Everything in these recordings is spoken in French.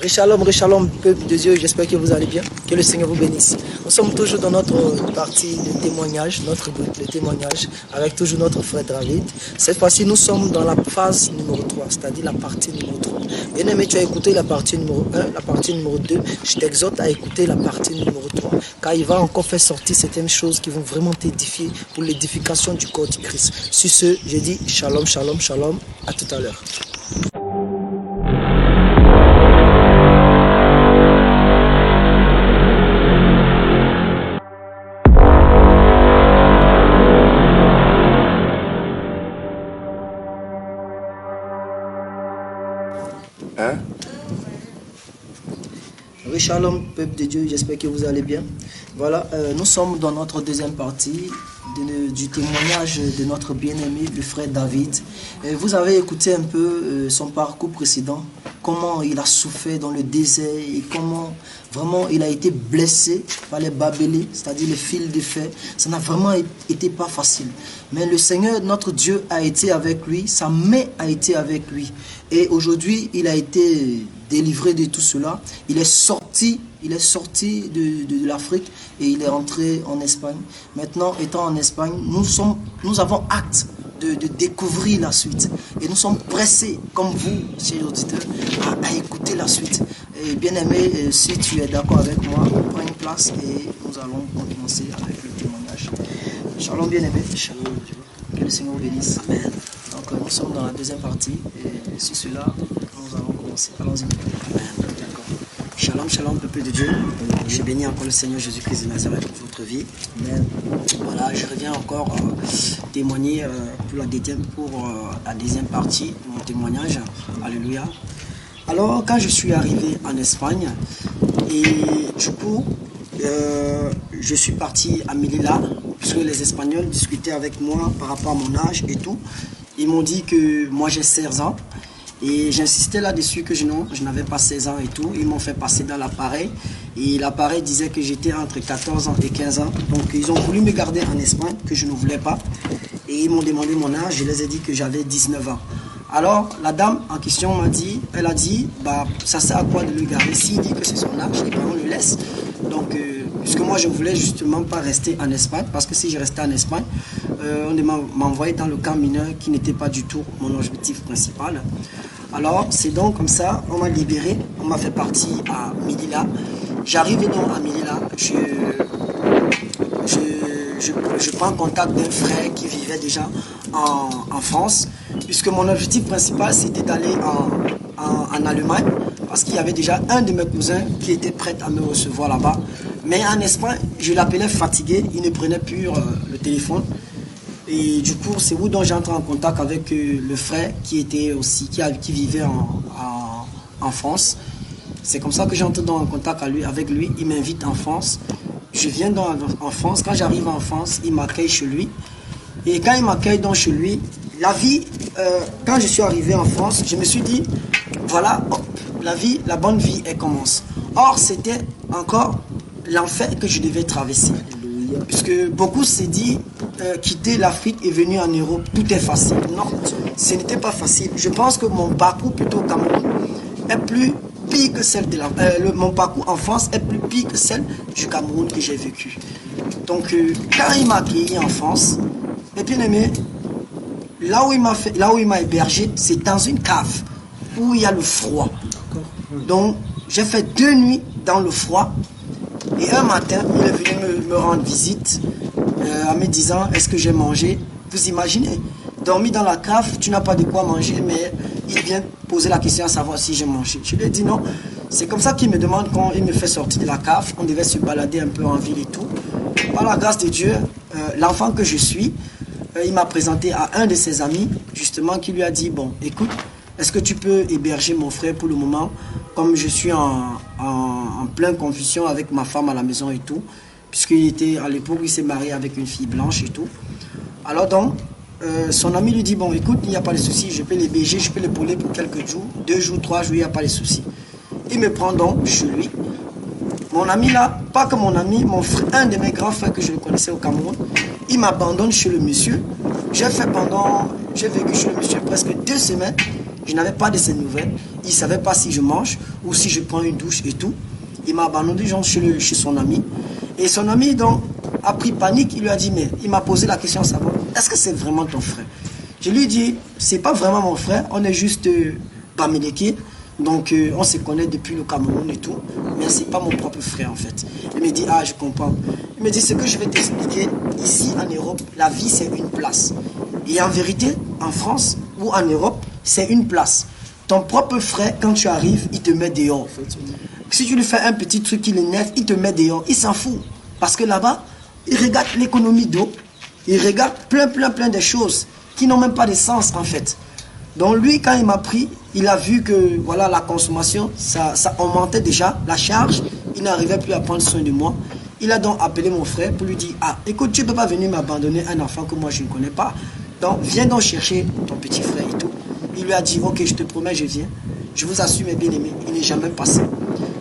Shalom, peuple de Dieu, j'espère que vous allez bien, que le Seigneur vous bénisse. Nous sommes toujours dans notre partie de témoignage, notre groupe de témoignage, avec toujours notre frère David. Cette fois-ci, nous sommes dans la phase numéro 3, c'est-à-dire la partie numéro 3. Bien aimé, tu as écouté la partie numéro 1, la partie numéro 2. Je t'exhorte à écouter la partie numéro 3, car il va encore faire sortir certaines choses qui vont vraiment t'édifier pour l'édification du corps du Christ. Sur ce, je dis shalom, à tout à l'heure. Oui, shalom, peuple de Dieu, j'espère que vous allez bien. Voilà, nous sommes dans notre deuxième partie du témoignage de notre bien-aimé, le frère David. Vous avez écouté un peu son parcours précédent, comment il a souffert dans le désert et comment vraiment il a été blessé par les barbelés, c'est-à-dire les fils de fer. Ça n'a vraiment été pas facile. Mais le Seigneur, notre Dieu, a été avec lui, sa main a été avec lui. Et aujourd'hui, il a été délivré de tout cela. Il est sorti de l'Afrique et il est rentré en Espagne. Maintenant, étant en Espagne, nous avons hâte de découvrir la suite. Et nous sommes pressés, comme vous, chers auditeurs, à écouter la suite. Et bien aimé, si tu es d'accord avec moi, prends une place et nous allons commencer avec le témoignage. Shalom bien aimé. Shalom. Que le Seigneur vous bénisse. Amen. Donc nous sommes dans la deuxième partie et sur cela, nous allons commencer. Allons-y. Amen. D'accord. Shalom, peuple de Dieu. Je bénis encore le Seigneur Jésus-Christ de Nazareth pour votre vie. Amen. Voilà, je reviens encore témoigner pour la deuxième partie de mon témoignage. Alléluia. Alors, quand je suis arrivé en Espagne, et du coup, je suis parti à Melilla, puisque les Espagnols discutaient avec moi par rapport à mon âge et tout. Ils m'ont dit que moi j'ai 16 ans. Et j'insistais là-dessus que je n'avais pas 16 ans et tout. Ils m'ont fait passer dans l'appareil. Et l'appareil disait que j'étais entre 14 ans et 15 ans. Donc ils ont voulu me garder en Espagne, que je ne voulais pas. Et ils m'ont demandé mon âge. Je les ai dit que j'avais 19 ans. Alors la dame en question elle a dit, ça sert à quoi de le garder? S'il dit que c'est son âge, et on le laisse. Donc puisque moi je voulais justement pas rester en Espagne, parce que si je restais en Espagne, on m'envoyait dans le camp mineur qui n'était pas du tout mon objectif principal. Alors c'est donc comme ça, on m'a libéré, on m'a fait partie à Melilla. J'arrive donc à Melilla, je prends contact d'un frère qui vivait déjà en France, puisque mon objectif principal c'était d'aller en Allemagne, parce qu'il y avait déjà un de mes cousins qui était prêt à me recevoir là-bas. Mais en Espagne, je l'appelais fatigué, il ne prenait plus le téléphone. Et du coup, c'est où donc j'entre en contact avec le frère qui vivait en France. C'est comme ça que j'entre en contact avec lui. Il m'invite en France. Je viens donc en France. Quand j'arrive en France, il m'accueille chez lui. Et quand il m'accueille donc chez lui, la vie, quand je suis arrivé en France, je me suis dit, voilà, la bonne vie, elle commence. Or, c'était encore l'enfer que je devais traverser. Puisque beaucoup se disent, quitter l'Afrique et venir en Europe, tout est facile. Non, ce n'était pas facile. Je pense que mon parcours plutôt au Cameroun est plus pire que celle de mon parcours en France est plus pire que celle du Cameroun que j'ai vécu. Donc, quand il m'a accueilli en France, et bien aimé, là où il m'a hébergé, c'est dans une cave où il y a le froid. Donc, j'ai fait 2 nuits dans le froid. Et un matin, il est venu me rendre visite en me disant, est-ce que j'ai mangé? Vous imaginez, dormir dans la cave, tu n'as pas de quoi manger, mais il vient poser la question à savoir si j'ai mangé. Je lui ai dit non. C'est comme ça qu'il me demande quand il me fait sortir de la cave. On devait se balader un peu en ville et tout. Par la grâce de Dieu, l'enfant que je suis, il m'a présenté à un de ses amis, justement, qui lui a dit, bon, écoute, est-ce que tu peux héberger mon frère pour le moment, comme je suis en pleine confusion avec ma femme à la maison et tout, puisqu'il était, à l'époque, il s'est marié avec une fille blanche et tout. Alors donc, son ami lui dit, bon, écoute, il n'y a pas de souci, je peux l'héberger, je peux l'épauler pour quelques jours, 2 jours, 3 jours, il n'y a pas de souci. Il me prend donc chez lui. Mon ami là, pas que mon ami, mon frère, un de mes grands frères que je connaissais au Cameroun, il m'abandonne chez le monsieur. J'ai vécu chez le monsieur presque 2 semaines. Je n'avais pas de ses nouvelles. Il ne savait pas si je mange ou si je prends une douche et tout. Il m'a abandonné genre, chez son ami. Et son ami donc a pris panique. Il lui a dit, mais il m'a posé la question à savoir, est-ce que c'est vraiment ton frère? Je lui ai dit, c'est pas vraiment mon frère. On est juste Bamileke. Donc on se connaît depuis le Cameroun et tout. Mais c'est pas mon propre frère en fait. Il me dit, ah je comprends. Il me dit, ce que je vais t'expliquer, ici en Europe, la vie c'est une place. Et en vérité, en France ou en Europe, c'est une place. Ton propre frère, quand tu arrives, il te met dehors. Si tu lui fais un petit truc qui l'énerve, il te met dehors. Il s'en fout. Parce que là-bas, il regarde l'économie d'eau. Il regarde plein de choses qui n'ont même pas de sens en fait. Donc lui, quand il m'a pris, il a vu que voilà, la consommation, ça augmentait déjà, la charge. Il n'arrivait plus à prendre soin de moi. Il a donc appelé mon frère pour lui dire, ah, écoute, tu ne peux pas venir m'abandonner un enfant que moi je ne connais pas. Donc, viens donc chercher ton petit frère et tout. Il lui a dit, ok, je te promets, je viens. Je vous assure, mes bien-aimés, il n'est jamais passé.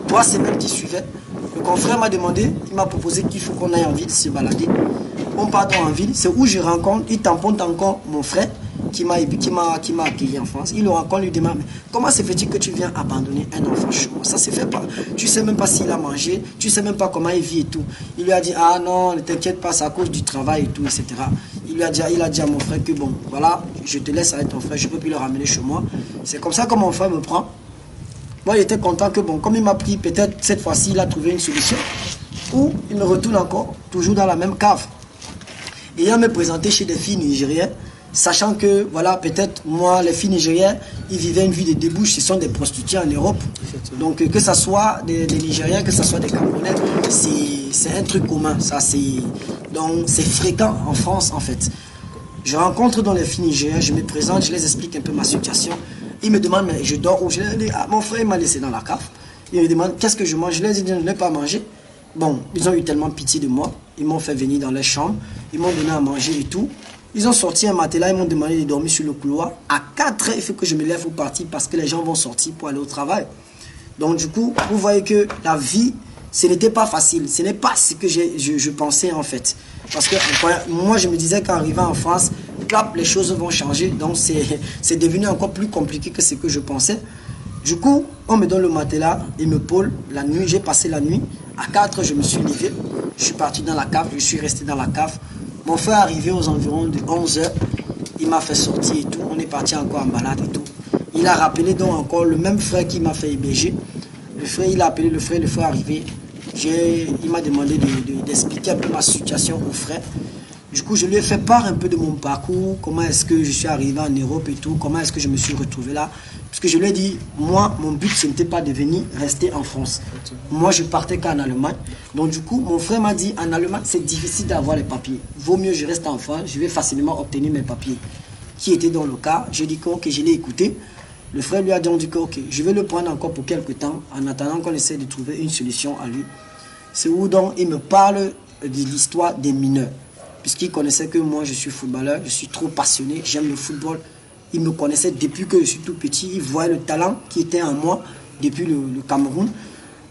3 semaines qui suivaient, le confrère m'a demandé, il m'a proposé qu'il faut qu'on aille en ville se balader. On part donc en ville, c'est où je rencontre, il tamponne encore mon frère qui m'a accueilli en France. Il le rencontre, lui demande, mais comment se fait-il que tu viens abandonner un enfant chez moi? Ça se fait pas. Tu sais même pas s'il a mangé, tu sais même pas comment il vit et tout. Il lui a dit, ah non, ne t'inquiète pas, c'est à cause du travail et tout, etc. Il a dit à mon frère que bon, voilà, je te laisse avec ton frère, je ne peux plus le ramener chez moi. C'est comme ça que mon frère me prend. Moi, il était content que bon, comme il m'a pris, peut-être cette fois-ci, il a trouvé une solution. Ou il me retourne encore, toujours dans la même cave. Et il me présenté chez des filles nigériennes, sachant que, voilà, peut-être, moi, les filles nigériennes, ils vivaient une vie de débouche, ce sont des prostituées en Europe. Donc, que ce soit des Nigériens, que ce soit des Camerounais, c'est un truc commun. Donc, c'est fréquent en France, en fait. Je rencontre dans les filles nigériennes, je me présente, je les explique un peu ma situation. Ils me demandent, mais je dors où? Je leur dis, ah, mon frère m'a laissé dans la cave. Ils me demandent, qu'est-ce que je mange? Je leur dis, je n'ai pas mangé. Bon, ils ont eu tellement pitié de moi. Ils m'ont fait venir dans leur chambre. Ils m'ont donné à manger et tout. Ils ont sorti un matelas, ils m'ont demandé de dormir sur le couloir. À 4 heures, il faut que je me lève pour partir parce que les gens vont sortir pour aller au travail. Donc du coup, vous voyez que la vie, ce n'était pas facile. Ce n'est pas ce que je pensais en fait. Parce que moi, je me disais qu'en arrivant en France, les choses vont changer. Donc c'est devenu encore plus compliqué que ce que je pensais. Du coup, on me donne le matelas, il me pôle la nuit. J'ai passé la nuit. À 4 heures, je me suis levé. Je suis parti dans la cave, je suis resté dans la cave. Mon frère est arrivé aux environs de 11 heures. Il m'a fait sortir et tout. On est parti encore en balade et tout. Il a rappelé donc encore le même frère qui m'a fait héberger. Le frère, il a appelé le frère est arrivé. Il m'a demandé d'expliquer un peu ma situation au frère. Du coup, je lui ai fait part un peu de mon parcours, comment est-ce que je suis arrivé en Europe et tout, comment est-ce que je me suis retrouvé là. Parce que je lui ai dit, moi, mon but, ce n'était pas de venir rester en France. Moi, je partais qu'en Allemagne. Donc, du coup, mon frère m'a dit, en Allemagne, c'est difficile d'avoir les papiers. Vaut mieux je reste en France, je vais facilement obtenir mes papiers. Qui était dans le cas, j'ai dit que ok, je l'ai écouté. Le frère lui a dit que ok, je vais le prendre encore pour quelques temps, en attendant qu'on essaie de trouver une solution à lui. C'est où donc il me parle de l'histoire des mineurs. Puisqu'il connaissait que moi, je suis footballeur, je suis trop passionné, j'aime le football. Il me connaissait depuis que je suis tout petit, il voyait le talent qui était en moi depuis le Cameroun.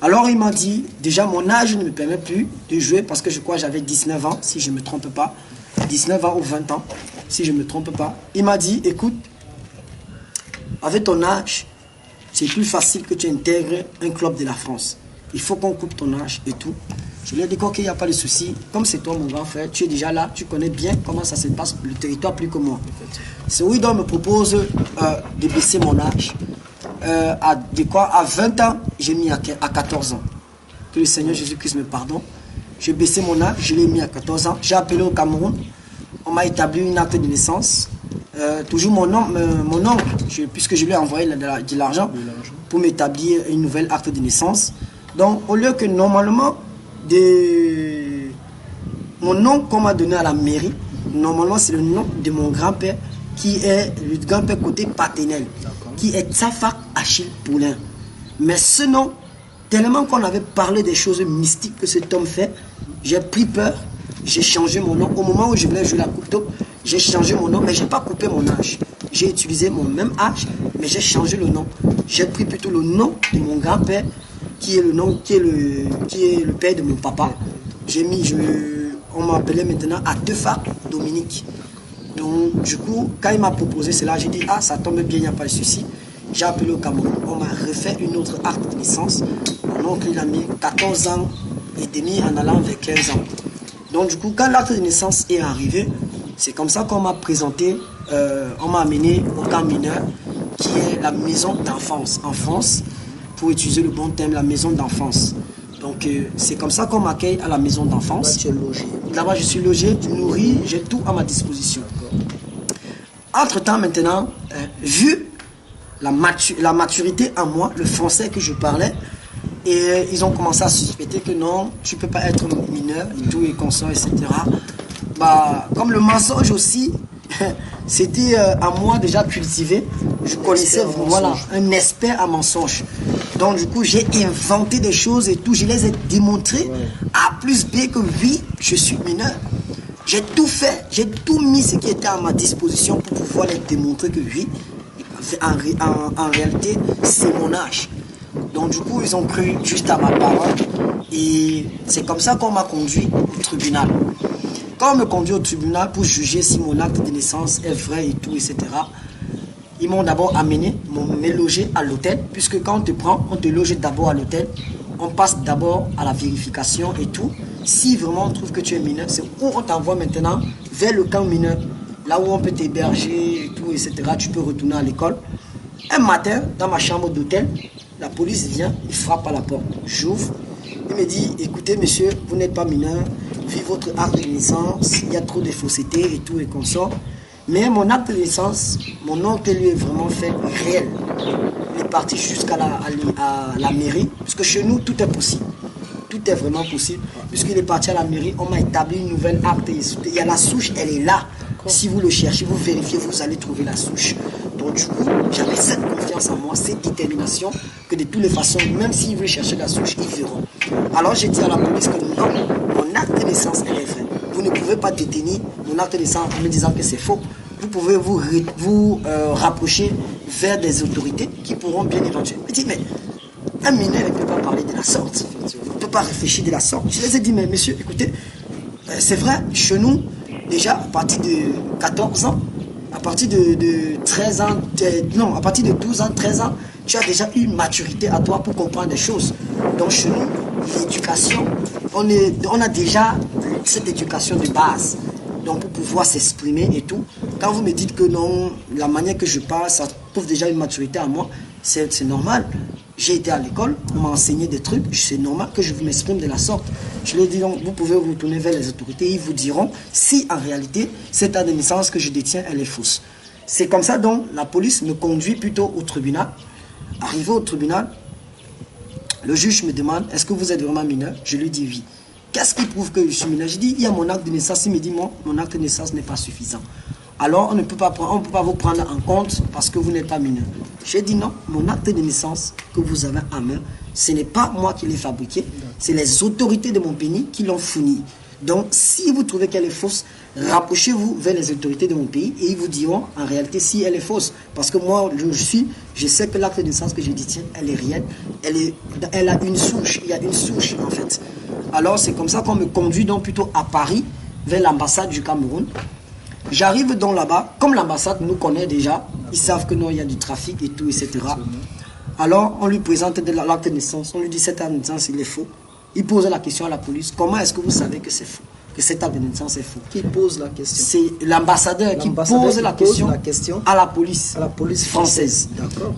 Alors il m'a dit, déjà mon âge ne me permet plus de jouer parce que je crois que j'avais 19 ans, si je ne me trompe pas. 19 ans ou 20 ans, si je ne me trompe pas. Il m'a dit, écoute, avec ton âge, c'est plus facile que tu intègres un club de la France. Il faut qu'on coupe ton âge et tout. Je lui ai dit qu'il n'y a pas de souci. Comme c'est toi mon grand frère, tu es déjà là, tu connais bien comment ça se passe, le territoire plus que moi. C'est où il me propose de baisser mon âge. À 20 ans, j'ai mis à 14 ans. Que le Seigneur Jésus-Christ me pardonne. J'ai baissé mon âge, je l'ai mis à 14 ans. J'ai appelé au Cameroun. On m'a établi une acte de naissance. Toujours mon oncle, puisque je lui ai envoyé de l'argent pour m'établir une nouvelle acte de naissance. Donc, au lieu que normalement, mon nom qu'on m'a donné à la mairie, normalement c'est le nom de mon grand-père qui est le grand-père côté paternel, qui est Tsafak Achille Poulain. Mais ce nom, tellement qu'on avait parlé des choses mystiques que cet homme fait, j'ai pris peur, j'ai changé mon nom. Au moment où je voulais jouer la coupe top, j'ai changé mon nom, mais je n'ai pas coupé mon âge. J'ai utilisé mon même âge, mais j'ai changé le nom. J'ai pris plutôt le nom de mon grand-père, qui est le père de mon papa. On m'appelait maintenant Atefak Dominique. Donc, du coup, quand il m'a proposé cela, j'ai dit, ah, ça tombe bien, il n'y a pas de souci. j'ai appelé au Cameroun, on m'a refait une autre acte de naissance. Mon oncle, il a mis 14 ans et demi en allant vers 15 ans. Donc du coup, quand l'acte de naissance est arrivé, c'est comme ça qu'on m'a présenté, on m'a amené au camp mineur, qui est la maison d'enfance en France, pour utiliser le bon terme, la maison d'enfance. Donc c'est comme ça qu'on m'accueille à la maison d'enfance. Là, tu es logé. Là-bas, je suis logé, nourri, j'ai tout à ma disposition. Entre-temps, maintenant, vu la maturité en moi, le français que je parlais, et ils ont commencé à suspecter que non, tu ne peux pas être mineur, et tout, et consort, etc. Bah, comme le mensonge aussi, c'était à moi déjà cultivé. Je connaissais, voilà, un expert à mensonge. Donc du coup, j'ai inventé des choses et tout. Je les ai démontrées A plus B que oui, je suis mineur. J'ai tout fait, j'ai tout mis ce qui était à ma disposition pour pouvoir les démontrer que oui, en réalité, c'est mon âge. Donc du coup, ils ont cru juste à ma parole. Et c'est comme ça qu'on m'a conduit au tribunal. Quand on me conduit au tribunal pour juger si mon acte de naissance est vrai et tout, etc., ils m'ont d'abord amené, m'ont logé à l'hôtel, puisque quand on te prend, on te loge d'abord à l'hôtel, on passe d'abord à la vérification et tout. Si vraiment on trouve que tu es mineur, c'est où on t'envoie maintenant vers le camp mineur, là où on peut t'héberger et tout, etc. Tu peux retourner à l'école. Un matin, dans ma chambre d'hôtel, la police vient, il frappe à la porte. J'ouvre, il me dit, écoutez monsieur, vous n'êtes pas mineur, vu votre acte de naissance, il y a trop de fausseté et tout et consort. Mais mon acte de naissance, mon oncle lui est vraiment fait réel. Il est parti jusqu'à la mairie, parce que chez nous, tout est possible. Tout est vraiment possible. Puisqu'il est parti à la mairie, on m'a établi une nouvelle acte. Il y a la souche, elle est là. Si vous le cherchez, vous vérifiez, vous allez trouver la souche. Donc du coup, j'avais cette confiance en moi, cette détermination, que de toutes les façons, même s'ils veulent chercher la souche, ils verront. Alors j'ai dit à la police que non, mon acte de naissance, elle est vraie. Vous ne pouvez pas détenir mon acte de naissance en me disant que c'est faux. Vous pouvez vous rapprocher vers des autorités qui pourront bien éventuellement. Je dis, mais un mineur ne peut pas parler de la sorte. Il ne peut pas réfléchir de la sorte. Je les ai dit, mais monsieur, écoutez, c'est vrai, chez nous, déjà, à partir de 14 ans, à partir de 13 ans, non, à partir de 12 ans, 13 ans, tu as déjà une maturité à toi pour comprendre des choses. Donc chez nous, l'éducation, on a déjà cette éducation de base. Donc pour pouvoir s'exprimer et tout. Quand vous me dites que non, la manière que je parle, ça prouve déjà une maturité à moi, c'est normal. J'ai été à l'école, on m'a enseigné des trucs, c'est normal que je m'exprime de la sorte. Je leur dis donc, vous pouvez vous tourner vers les autorités, ils vous diront si en réalité, cette acte de naissance que je détiens, elle est fausse. C'est comme ça donc, la police me conduit plutôt au tribunal. Arrivé au tribunal, le juge me demande, est-ce que vous êtes vraiment mineur? Je lui dis oui. Qu'est-ce qui prouve que je suis mineur? Je dis, il y a mon acte de naissance. Il me dit, mon acte de naissance n'est pas suffisant. Alors, on ne peut pas vous prendre en compte parce que vous n'êtes pas mineur. J'ai dit non, mon acte de naissance que vous avez en main, ce n'est pas moi qui l'ai fabriqué, c'est les autorités de mon pays qui l'ont fourni. Donc, si vous trouvez qu'elle est fausse, rapprochez-vous vers les autorités de mon pays et ils vous diront en réalité si elle est fausse. Parce que moi, je sais que l'acte de naissance que je détiens, elle est réelle. Elle a une souche, il y a une souche en fait. Alors, c'est comme ça qu'on me conduit donc plutôt à Paris, vers l'ambassade du Cameroun. J'arrive donc là-bas, comme l'ambassade nous connaît déjà, ils savent que non, il y a du trafic et tout, etc. Alors, on lui présente l'acte de naissance, on lui dit cet acte de naissance, il est faux. Il pose la question à la police, comment est-ce que vous savez que c'est faux, que cet acte de naissance est faux? Qui pose la question? C'est l'ambassadeur qui pose la question à la police française. D'accord.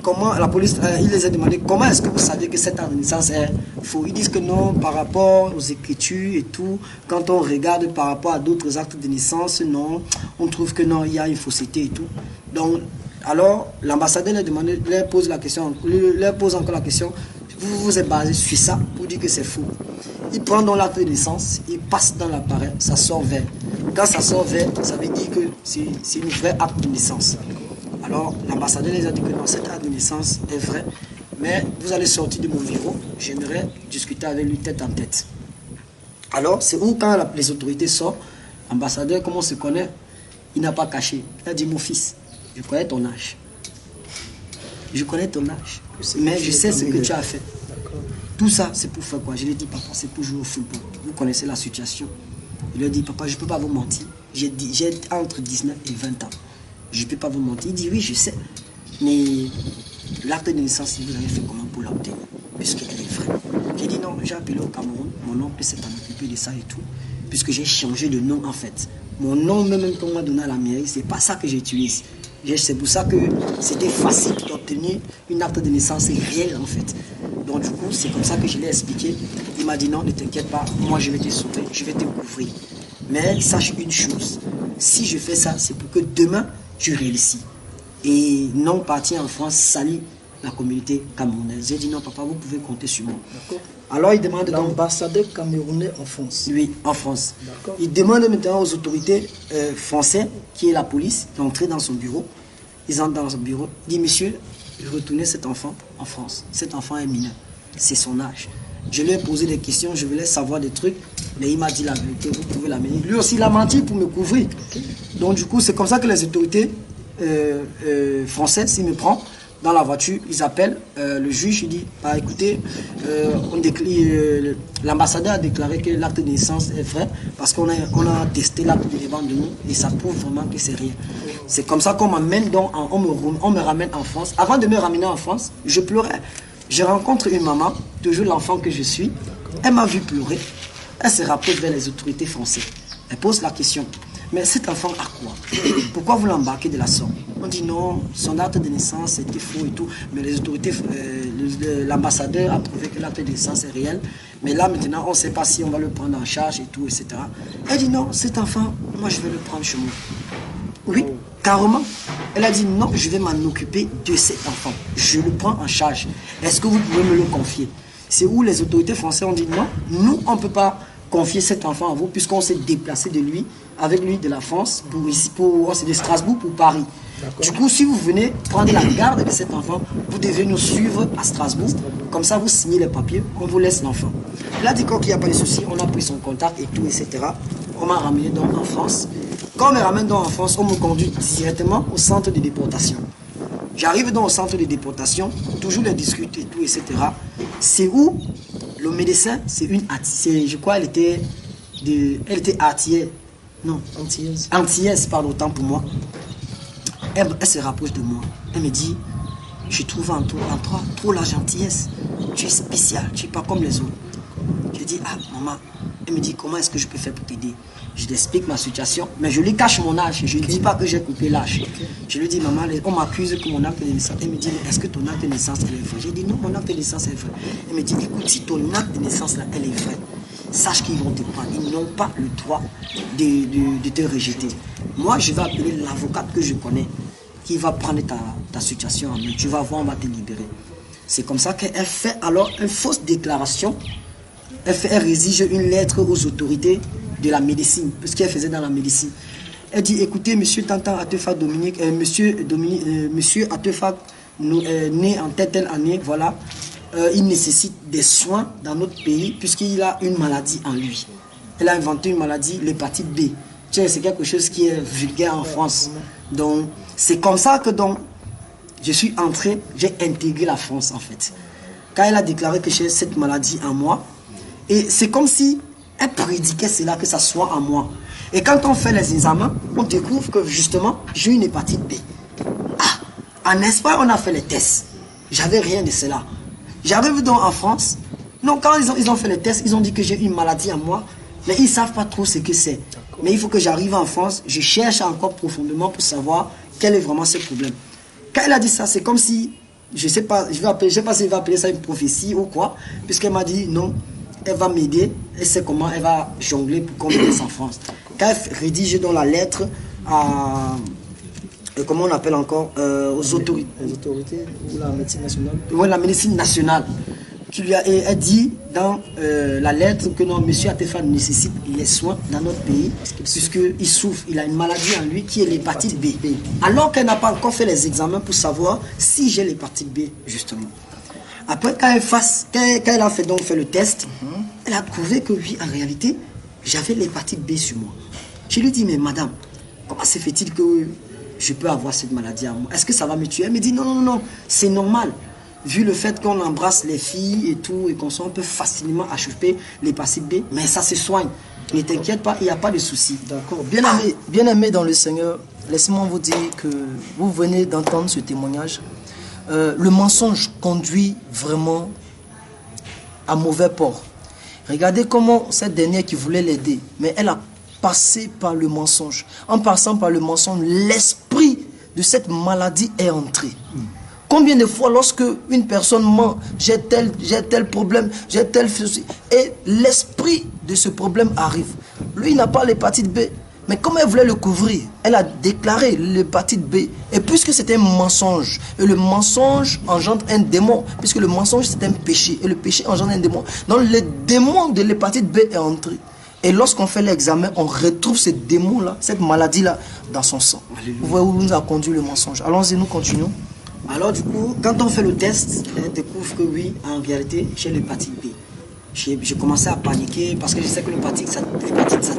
Comment la police, il les a demandé comment est-ce que vous savez que cette acte de naissance est faux. Ils disent que non, par rapport aux écritures et tout, quand on regarde par rapport à d'autres actes de naissance, non, on trouve que non, il y a une fausseté et tout. Donc, alors, l'ambassadeur leur pose encore la question, vous vous êtes basé sur ça pour dire que c'est faux. Il prend donc l'acte de naissance, il passe dans l'appareil, ça sort vert. Quand ça sort vert, ça veut dire que c'est une vraie acte de naissance. Alors, l'ambassadeur les a dit que non, cet acte de naissance est vrai, mais vous allez sortir de mon bureau, j'aimerais discuter avec lui tête en tête. Alors, c'est où quand les autorités sortent, l'ambassadeur, comme on se connaît, il n'a pas caché. Il a dit, mon fils, je connais ton âge. Je connais ton âge, mais je sais ce que tu as fait. Tout ça, c'est pour faire quoi? Je lui ai dit, papa, c'est pour jouer au football. Vous connaissez la situation. Il lui a dit, papa, je ne peux pas vous mentir. J'ai entre 19 et 20 ans. Je ne peux pas vous mentir. Il dit, oui, je sais. mais l'acte de naissance, vous avez fait comment pour l'obtenir, puisqu'elle est vraie? J'ai dit non, j'ai appelé au Cameroun, mon oncle s'est occupé de ça et tout, puisque j'ai changé de nom en fait. Mon nom même qu'on m'a donné à la mairie, c'est pas ça que j'utilise. C'est pour ça que c'était facile d'obtenir une acte de naissance réelle en fait. Donc du coup, c'est comme ça que je l'ai expliqué. Il m'a dit non, ne t'inquiète pas, moi je vais te sauver, je vais te couvrir. Mais sache une chose, si je fais ça, c'est pour que demain, je réussis. Et non partir en France, salir la communauté camerounaise. J'ai dit non papa, vous pouvez compter sur moi. Alors il demande donc... L'ambassadeur camerounais en France. Oui, en France. Il demande maintenant aux autorités françaises, qui est la police, d'entrer dans son bureau. Ils entrent dans son bureau. Il dit monsieur, retournez cet enfant en France. Cet enfant est mineur. C'est son âge. Je lui ai posé des questions, je voulais savoir des trucs, mais il m'a dit la vérité, vous pouvez l'amener. Lui aussi, il a menti pour me couvrir. Donc du coup, c'est comme ça que les autorités françaises, s'il me prend dans la voiture, ils appellent le juge, il dit, bah, écoutez, l'ambassadeur a déclaré que l'acte de naissance est vrai, parce qu'on a testé l'acte devant de nous, et ça prouve vraiment que c'est rien. C'est comme ça qu'on m'amène, on me ramène en France. Avant de me ramener en France, je pleurais. Je rencontre une maman, toujours l'enfant que je suis. Elle m'a vu pleurer. Elle se rapproche vers les autorités françaises. Elle pose la question. Mais cet enfant a quoi? Pourquoi vous l'embarquez de la sorte? On dit non, son acte de naissance était faux et tout. Mais les autorités, l'ambassadeur a prouvé que l'acte de naissance est réel. Mais là maintenant, on ne sait pas si on va le prendre en charge et tout, etc. Elle dit non, cet enfant, moi je vais le prendre chez moi. Oui, carrément. Elle a dit non, je vais m'en occuper de cet enfant. Je le prends en charge. Est-ce que vous pouvez me le confier? C'est où les autorités françaises ont dit non, nous on ne peut pas confier cet enfant à vous puisqu'on s'est déplacé avec lui de la France de Strasbourg pour Paris. Du coup, si vous venez prendre la garde de cet enfant, vous devez nous suivre à Strasbourg. Comme ça, vous signez les papiers, on vous laisse l'enfant. Elle a dit qu'il n'y a pas de souci, on a pris son contact et tout, etc. On m'a ramené donc en France. Quand on me ramène donc en France, on me conduit directement au centre de déportation. J'arrive donc au centre de déportation, toujours les discutes et tout, etc. C'est où le médecin, je crois elle était artillaise. Non, antillaise, pardon, autant pour moi. Elle se rapproche de moi. Elle me dit, je trouve en toi trop la gentillesse. Tu es spécial, tu n'es pas comme les autres. Je dis, ah maman. Elle me dit, comment est-ce que je peux faire pour t'aider? Je lui explique ma situation, mais je lui cache mon âge. Je ne dis pas que j'ai coupé l'âge. Je lui dis, maman, on m'accuse pour mon acte de naissance. Elle me dit, est-ce que ton acte de naissance elle est vraie? J'ai dit, non, mon acte de naissance est vrai. Elle me dit, écoute, si ton acte de naissance là, elle est vraie, sache qu'ils vont te prendre. Ils n'ont pas le droit de te rejeter. Moi, je vais appeler l'avocate que je connais, qui va prendre ta situation en main. Tu vas voir, on va te libérer. C'est comme ça qu'elle fait alors une fausse déclaration. Elle rédige une lettre aux autorités de la médecine, parce qu'elle faisait dans la médecine. Elle dit, écoutez, monsieur Tantan Atefa Dominique, monsieur Atefa, né en telle année, voilà, il nécessite des soins dans notre pays, puisqu'il a une maladie en lui. Elle a inventé une maladie, l'hépatite B. C'est quelque chose qui est vulgaire en France. Donc, c'est comme ça que donc, je suis entré, j'ai intégré la France en fait. Quand elle a déclaré que j'ai cette maladie en moi, et c'est comme si elle prédiquait cela, que ça soit en moi. Et quand on fait les examens, on découvre que justement, j'ai une hépatite B. Ah, en Espagne, on a fait les tests. J'avais rien de cela. J'arrive donc en France. Non, quand ils ont fait les tests, ils ont dit que j'ai une maladie en moi, mais ils ne savent pas trop ce que c'est. Mais il faut que j'arrive en France, je cherche encore profondément pour savoir quel est vraiment ce problème. Quand elle a dit ça, c'est comme si, je ne sais pas, je ne sais pas si elle va appeler ça une prophétie ou quoi, puisqu'elle m'a dit non, elle va m'aider, elle sait comment elle va jongler pour qu'on me laisse en France. Quand elle rédige dans la lettre à, comment on appelle encore, aux autorités. Les autorités ou la médecine nationale? Oui, la médecine nationale. Qui lui a dit dans la lettre que non, monsieur Atefa nécessite les soins dans notre pays, puisqu'il souffre, il a une maladie en lui qui est l'hépatite B. Alors qu'elle n'a pas encore fait les examens pour savoir si j'ai l'hépatite B, justement. Après, quand elle a fait le test, elle a trouvé que oui, en réalité, j'avais l'hépatite B sur moi. Je lui ai dit, mais madame, comment se fait-il que je peux avoir cette maladie en moi? Est-ce que ça va me tuer? Elle me dit, non, non, non, c'est normal. Vu le fait qu'on embrasse les filles et tout, et qu'on peut facilement achoper l'hépatite B, mais ça se soigne. Ne t'inquiète pas, il n'y a pas de souci. D'accord. Bien aimé dans le Seigneur, laissez-moi vous dire que vous venez d'entendre ce témoignage. Le mensonge conduit vraiment à mauvais port. Regardez comment cette dernière qui voulait l'aider, mais elle a passé par le mensonge. En passant par le mensonge, l'esprit de cette maladie est entré. Combien de fois lorsque une personne ment, j'ai tel problème, j'ai tel souci, et l'esprit de ce problème arrive. Lui, il n'a pas l'hépatite B, mais comme elle voulait le couvrir, elle a déclaré l'hépatite B. Et puisque c'était un mensonge, et le mensonge engendre un démon, puisque le mensonge c'est un péché, et le péché engendre un démon, donc le démon de l'hépatite B est entré. Et lorsqu'on fait l'examen, on retrouve ce démon-là, cette maladie-là, dans son sang. Vous voyez où nous a conduit le mensonge. Allons-y, nous continuons. Alors du coup, quand on fait le test, on découvre que oui, en réalité, j'ai l'hépatite B. J'ai commencé à paniquer parce que je sais que l'hépatite, ça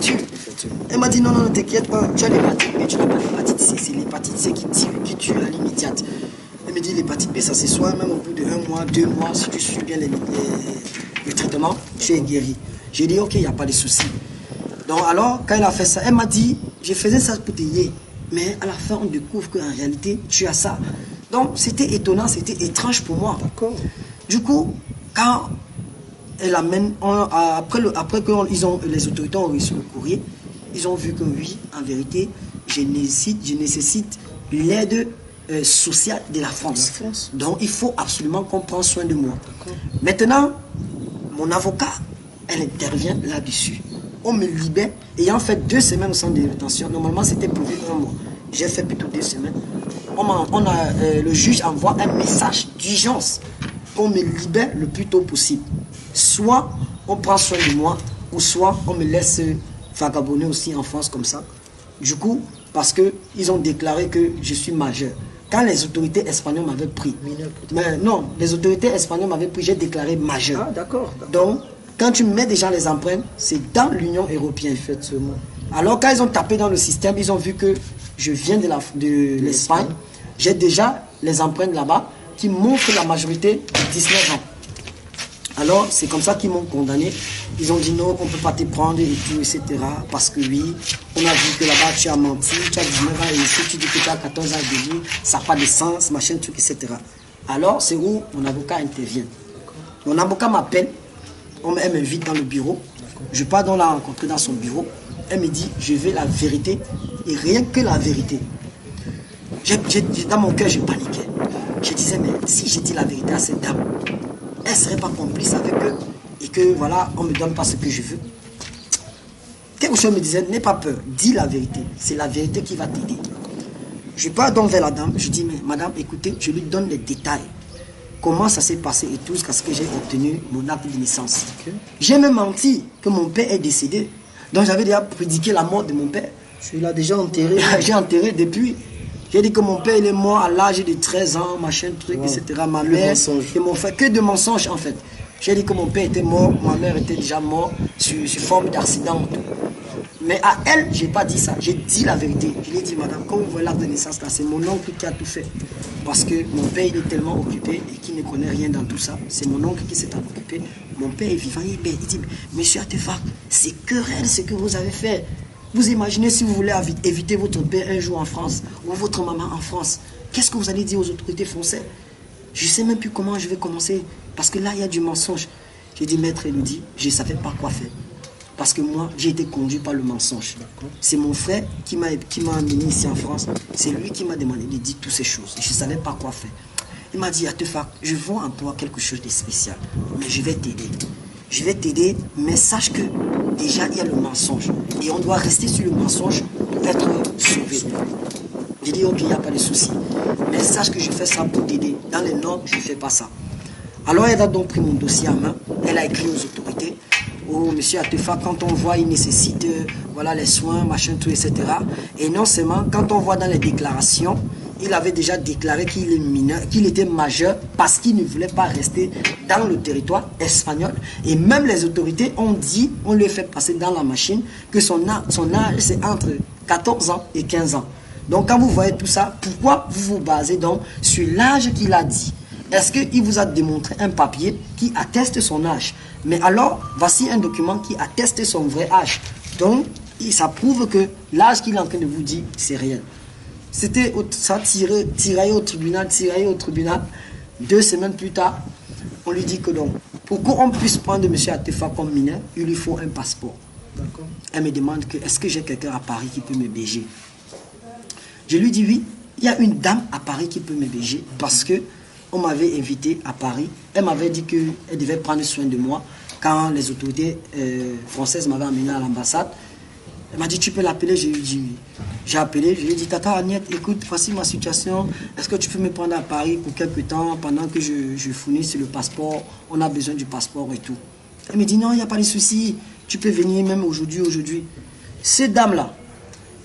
tue. Elle m'a dit non, non, t'inquiète pas, tu as l'hépatite B, tu n'as pas l'hépatite C. C'est l'hépatite C qui tue à l'immédiate. Elle me dit l'hépatite B, ça se soigne même au bout de 1 mois, 2 mois, si tu suis bien le traitement, tu es guéri. J'ai dit ok, il n'y a pas de souci. Donc alors, quand elle a fait ça, elle m'a dit, je faisais ça pour t'aider. Mais à la fin, on découvre qu'en réalité, tu as ça. Donc c'était étonnant, c'était étrange pour moi. D'accord. Du coup, quand elle amène, après que les autorités ont reçu le courrier, ils ont vu que oui, en vérité, je nécessite l'aide sociale de la France. Donc il faut absolument qu'on prenne soin de moi. Maintenant, mon avocat, elle intervient là-dessus. On me libère, ayant fait 2 semaines au centre de détention. Normalement, c'était prévu 1 mois. J'ai fait plutôt 2 semaines. Le juge envoie un message d'urgence qu'on me libère le plus tôt possible. Soit on prend soin de moi, ou soit on me laisse vagabonder aussi en France comme ça. Du coup, parce qu'ils ont déclaré que je suis majeur. Quand les autorités espagnoles m'avaient pris, mais non, les autorités espagnoles m'avaient pris, j'ai déclaré majeur. Ah, d'accord. Donc, quand tu mets déjà les empreintes, c'est dans l'Union européenne. Effectivement. Alors, quand ils ont tapé dans le système, ils ont vu que je viens de l'Espagne. J'ai déjà les empreintes là-bas qui montrent la majorité de 19 ans. Alors, c'est comme ça qu'ils m'ont condamné. Ils ont dit non, on ne peut pas te prendre et tout, etc. Parce que oui, on a vu que là-bas, tu as menti, tu as 19 ans et ici, tu dis que tu as 14 ans et demi, ça n'a pas de sens, machin, truc, etc. Alors, c'est où mon avocat intervient. Mon avocat m'appelle, elle m'invite dans le bureau. Je pars la rencontrer dans son bureau. Elle me dit, je veux la vérité et rien que la vérité. Dans mon cœur, je paniquais. Je disais, mais si j'ai dit la vérité à cette dame, elle ne serait pas complice avec eux et que voilà, on ne me donne pas ce que je veux. Quelque chose me disait, n'aie pas peur, dis la vérité. C'est la vérité qui va t'aider. Je pars donc vers la dame, je dis, mais madame, écoutez, je lui donne les détails. Comment ça s'est passé et tout, parce que j'ai obtenu mon acte de naissance. Okay. J'ai même menti que mon père est décédé. Donc j'avais déjà prédiqué la mort de mon père. Tu l'as déjà enterré? J'ai enterré depuis. J'ai dit que mon père il est mort à l'âge de 13 ans, machin, truc, wow. Etc. Ma mère et mon frère, que de mensonges en fait. J'ai dit que mon père était mort, ma mère était déjà morte sur forme d'accident. Mais à elle, je n'ai pas dit ça. J'ai dit la vérité. Je lui ai dit, madame, quand vous voyez l'acte de naissance là, c'est mon oncle qui a tout fait. Parce que mon père il est tellement occupé et qu'il ne connaît rien dans tout ça. C'est mon oncle qui s'est occupé. Mon père est vivant, il dit, monsieur Atefak, c'est querelle ce que vous avez fait. Vous imaginez si vous voulez éviter votre père un jour en France ou votre maman en France, qu'est-ce que vous allez dire aux autorités françaises? Je ne sais même plus comment je vais commencer parce que là il y a du mensonge. J'ai dit, maître Elodie, je ne savais pas quoi faire. Parce que moi, j'ai été conduit par le mensonge. C'est mon frère qui m'a amené ici en France. C'est lui qui m'a demandé de dire toutes ces choses. Je ne savais pas quoi faire. Il m'a dit, Atefak, je vois en toi quelque chose de spécial, mais je vais t'aider. Je vais t'aider, mais sache que déjà il y a le mensonge. Et on doit rester sur le mensonge pour être sauvé. J'ai dit, ok, il n'y a pas de souci. Mais sache que je fais ça pour t'aider. Dans les normes, je ne fais pas ça. Alors elle a donc pris mon dossier en main. Elle a écrit aux autorités. Oh, monsieur Atefak, quand on voit, il nécessite voilà, les soins, machin, tout, etc. Et non seulement, quand on voit dans les déclarations, il avait déjà déclaré qu'il est mineur, qu'il était majeur parce qu'il ne voulait pas rester dans le territoire espagnol. Et même les autorités ont dit, on lui a fait passer dans la machine, que son âge c'est entre 14 ans et 15 ans. Donc quand vous voyez tout ça, pourquoi vous vous basez donc sur l'âge qu'il a dit? Est-ce qu'il vous a démontré un papier qui atteste son âge? Mais alors, voici un document qui atteste son vrai âge. Donc, ça prouve que l'âge qu'il est en train de vous dire, c'est réel. C'était ça tiraillé au tribunal. 2 semaines plus tard, on lui dit que non. Pour qu'on puisse prendre M. Atefa comme mineur, il lui faut un passeport. Elle me demande que est-ce que j'ai quelqu'un à Paris qui peut m'héberger. Je lui dis oui, il y a une dame à Paris qui peut m'héberger parce que on m'avait invité à Paris. Elle m'avait dit qu'elle devait prendre soin de moi quand les autorités françaises m'avaient amené à l'ambassade. Elle m'a dit, tu peux l'appeler? Je lui ai dit oui. J'ai appelé, je lui ai dit, Tata Agnette, écoute, voici ma situation. Est-ce que tu peux me prendre à Paris pour quelques temps pendant que je fournisse le passeport? On a besoin du passeport et tout. Elle me dit, non, il n'y a pas de souci. Tu peux venir même aujourd'hui. Cette dame-là,